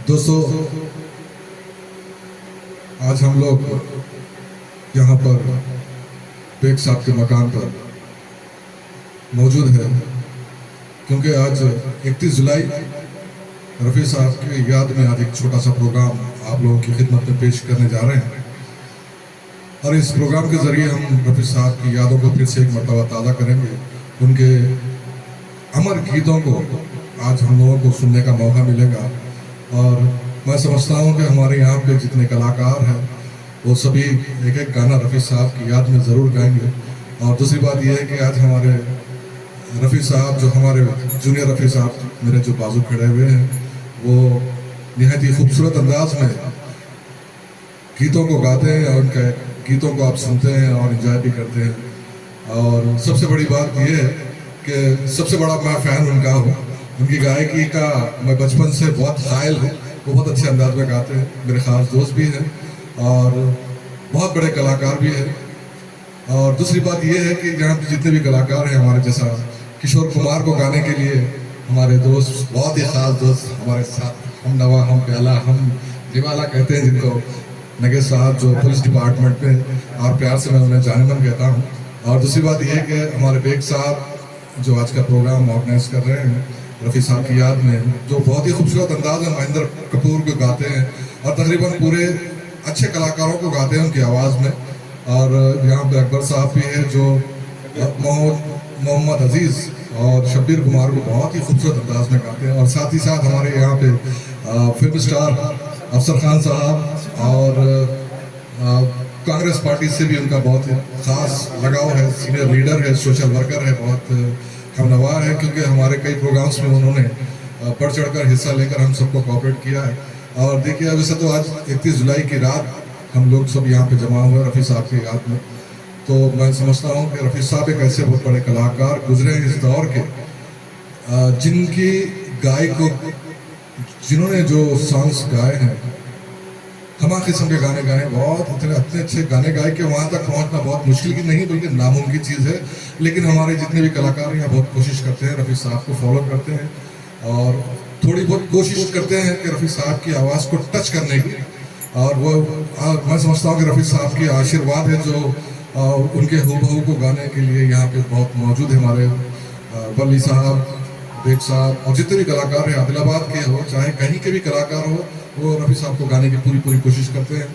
दोस्तों, आज हम लोग यहाँ पर बेग साहब के मकान पर मौजूद है क्योंकि आज 31 जुलाई रफ़ी साहब की याद में आज एक छोटा सा प्रोग्राम आप लोगों की खिदमत में पेश करने जा रहे हैं। और इस प्रोग्राम के ज़रिए हम रफ़ी साहब की यादों को फिर से एक मरतबा ताज़ा करेंगे। उनके अमर गीतों को आज हम लोगों को सुनने का मौका मिलेगा। और मैं समझता हूँ कि हमारे यहाँ पे जितने कलाकार हैं वो सभी एक एक गाना रफ़ी साहब की याद में ज़रूर गाएंगे। और दूसरी बात यह है कि आज हमारे रफ़ी साहब, जो हमारे जूनियर रफ़ी साहब मेरे जो बाजू खड़े हुए हैं, वो निहायत ही खूबसूरत अंदाज में गीतों को गाते हैं और उनके गीतों को आप सुनते हैं और एंजॉय भी करते हैं। और सबसे बड़ी बात यह है कि सबसे बड़ा मैं फ़ैन उनका हूँ। उनकी गायकी का मैं बचपन से बहुत कायल हूँ। वो बहुत अच्छे अंदाज में गाते हैं, मेरे ख़ास दोस्त भी हैं और बहुत बड़े कलाकार भी हैं। और दूसरी बात यह है कि यहाँ पे जितने भी कलाकार हैं, हमारे जैसा किशोर कुमार को गाने के लिए हमारे दोस्त, बहुत ही ख़ास दोस्त हमारे साथ, हम नवा, हम प्याला, हम निवाला कहते हैं जिनको, नगेश साहब जो पुलिस डिपार्टमेंट में, और प्यार से मैं उन्हें जाने मन कहता हूँ। और दूसरी बात यह है कि हमारे बेग साहब जो आज का प्रोग्राम ऑर्गेनाइज कर रहे हैं रफ़ी साहब की याद में, जो बहुत ही खूबसूरत अंदाज में महेंद्र कपूर को गाते हैं और तकरीबन पूरे अच्छे कलाकारों को गाते हैं उनकी आवाज़ में। और यहाँ पर अकबर साहब भी है जो मोहम्मद अजीज़ और शब्बीर कुमार को बहुत ही खूबसूरत अंदाज में गाते हैं। और साथ ही साथ हमारे यहाँ पे फिल्म स्टार अफसर खान साहब और कांग्रेस पार्टी से भी उनका बहुत ख़ास लगाव है, सीनियर लीडर है, सोशल वर्कर है, बहुत हमनवा है, क्योंकि हमारे कई प्रोग्राम्स में उन्होंने बढ़ चढ़कर हिस्सा लेकर हम सबको कोऑपरेट किया है। और देखिए, वैसे तो आज 31 जुलाई की रात हम लोग सब यहाँ पे जमा हुए रफ़ी साहब की याद में, तो मैं समझता हूँ कि रफ़ी साहब एक ऐसे बहुत बड़े कलाकार गुजरे हैं इस दौर के, जिनकी गायकों, जिन्होंने जो सॉन्ग्स गाए हैं, तमाम किस्म के गाने गाए, बहुत इतने अच्छे गाने गाए कि वहाँ तक पहुँचना बहुत मुश्किल की नहीं बल्कि नामुमकिन चीज़ है। लेकिन हमारे जितने भी कलाकार यहाँ बहुत कोशिश करते हैं, रफ़ी साहब को फॉलो करते हैं और थोड़ी बहुत कोशिश करते हैं कि रफ़ी साहब की आवाज़ को टच करने की। और वो मैं समझता हूँ कि रफ़ी साहब की आशीर्वाद है जो उनके हूबहू को गाने के लिए यहाँ पे बहुत मौजूद है। हमारे वली साहब, बेग साहब और जितने भी कलाकार हैं, आदिलाबाद के हो चाहे कहीं के भी कलाकार हो, वो रफ़ी साहब को गाने की पूरी कोशिश करते हैं।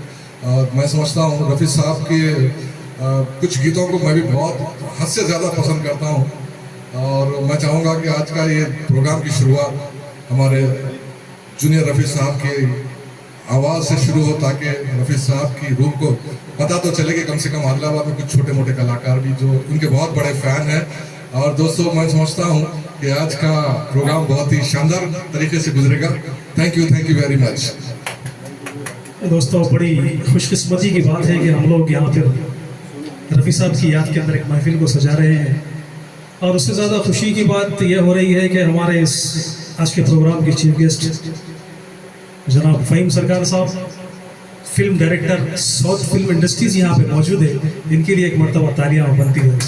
और मैं समझता हूँ रफ़ी साहब के कुछ गीतों को मैं भी बहुत हद से ज़्यादा पसंद करता हूँ। और मैं चाहूँगा कि आज का ये प्रोग्राम की शुरुआत हमारे जूनियर रफ़ी साहब की आवाज़ से शुरू हो, ताकि रफ़ी साहब की रूह को पता तो चले कि कम से कम आदिलाबाद में कुछ छोटे मोटे कलाकार भी जो उनके बहुत बड़े फ़ैन हैं। और दोस्तों, मैं समझता हूँ कि आज का प्रोग्राम बहुत ही शानदार तरीके से गुजरेगा। Thank you very much. दोस्तों, बड़ी खुशकिस्मती की बात है कि हम लोग यहाँ पर रफ़ी साहब की याद के अंदर एक महफिल को सजा रहे हैं। और उससे ज़्यादा खुशी की बात यह हो रही है कि हमारे इस आज के प्रोग्राम के चीफ गेस्ट जनाब फ़हीम सरकार साहब, film director, south film industries यहाँ पे मौजूद है। इनके लिए एक मरतबा तालियाँ बनती है।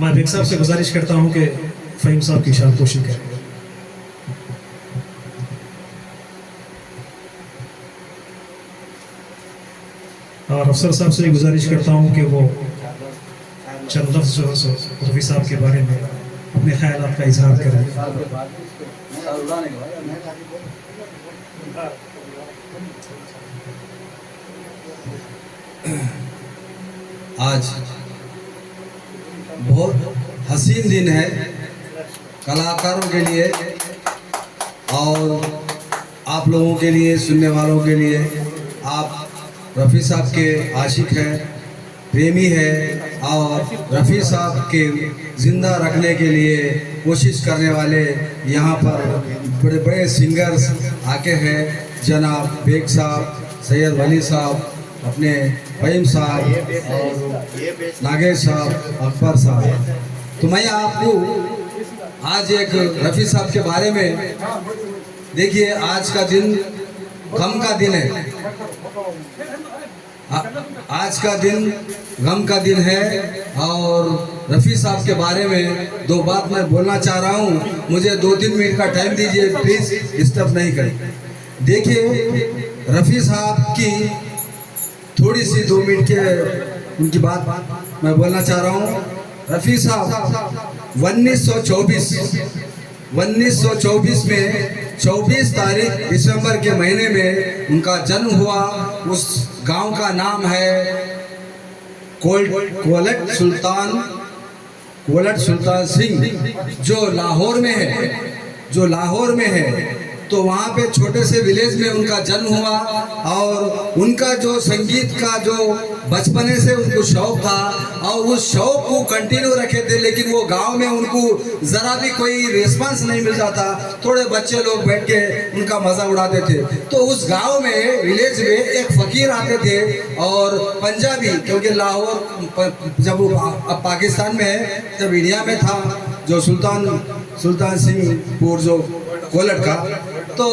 मैं बेग साहब से गुजारिश करता हूँ कि फ़हीम साहब की शानपोशी करें। और अफसर साहब से गुजारिश करता हूँ कि वो चंद लफ्ज़ जो है रफ़ी साहब के बारे में अपने ख्यालात का इजहार करें। आज बहुत हसीन दिन है कलाकारों के लिए और आप लोगों के लिए, सुनने वालों के लिए। आप रफ़ी साहब के आशिक हैं, प्रेमी हैं और रफ़ी साहब के ज़िंदा रखने के लिए कोशिश करने वाले यहाँ पर बड़े बड़े सिंगर्स आके हैं। जनाब बेग साहब, सैयद वली साहब, अपने फ़हीम साहब और नागेश साहब, अकबर साहब। तो मैं आपको आज एक रफ़ी साहब के बारे में, देखिए आज का दिन गम का दिन है। आज का दिन गम का दिन है और रफ़ी साहब के बारे में दो बात मैं बोलना चाह रहा हूँ। मुझे 2-3 मिनट का टाइम दीजिए प्लीज़, डिस्टर्ब नहीं करें। देखिए रफ़ी साहब की थोड़ी सी 2 मिनट के उनकी बात मैं बोलना चाह रहा हूँ। रफ़ी साहब 1924 में 24 तारीख दिसंबर के महीने में उनका जन्म हुआ। उस गांव का नाम है कोलट सुल्तान सिंह, जो लाहौर में है। तो वहाँ पे छोटे से विलेज में उनका जन्म हुआ और उनका जो संगीत का जो बचपने से उनको शौक था और उस शौक को कंटिन्यू रखे थे, लेकिन वो गांव में उनको ज़रा भी कोई रिस्पांस नहीं मिलता था। थोड़े बच्चे लोग बैठ के उनका मज़ा उड़ाते थे। तो उस गांव में विलेज में एक फ़कीर आते थे और पंजाबी, क्योंकि लाहौर जब अब पाकिस्तान में है, जब इंडिया में था जो सुल्तान सिंहपुर जो कोलट का, तो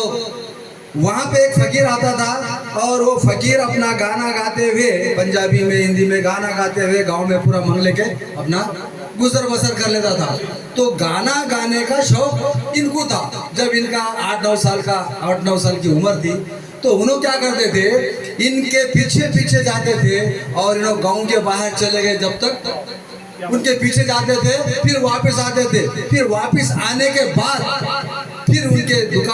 वहाँ पे एक फ़कीर आता था और वो फ़कीर अपना गाना गाते हुए, पंजाबी में हिंदी में गाना गाते हुए गांव में पूरा मंग लेके अपना गुजर बसर कर लेता था। तो गाना गाने का शौक इनको था। जब इनका 8-9 साल की उम्र थी, तो उन्होंने क्या करते थे, इनके पीछे जाते थे और इन्होंने गाँव के बाहर चले गए। जब तक उनके पीछे जाते थे, फिर वापस आते थे। फिर वापस आने के बाद फिर उनके दुकान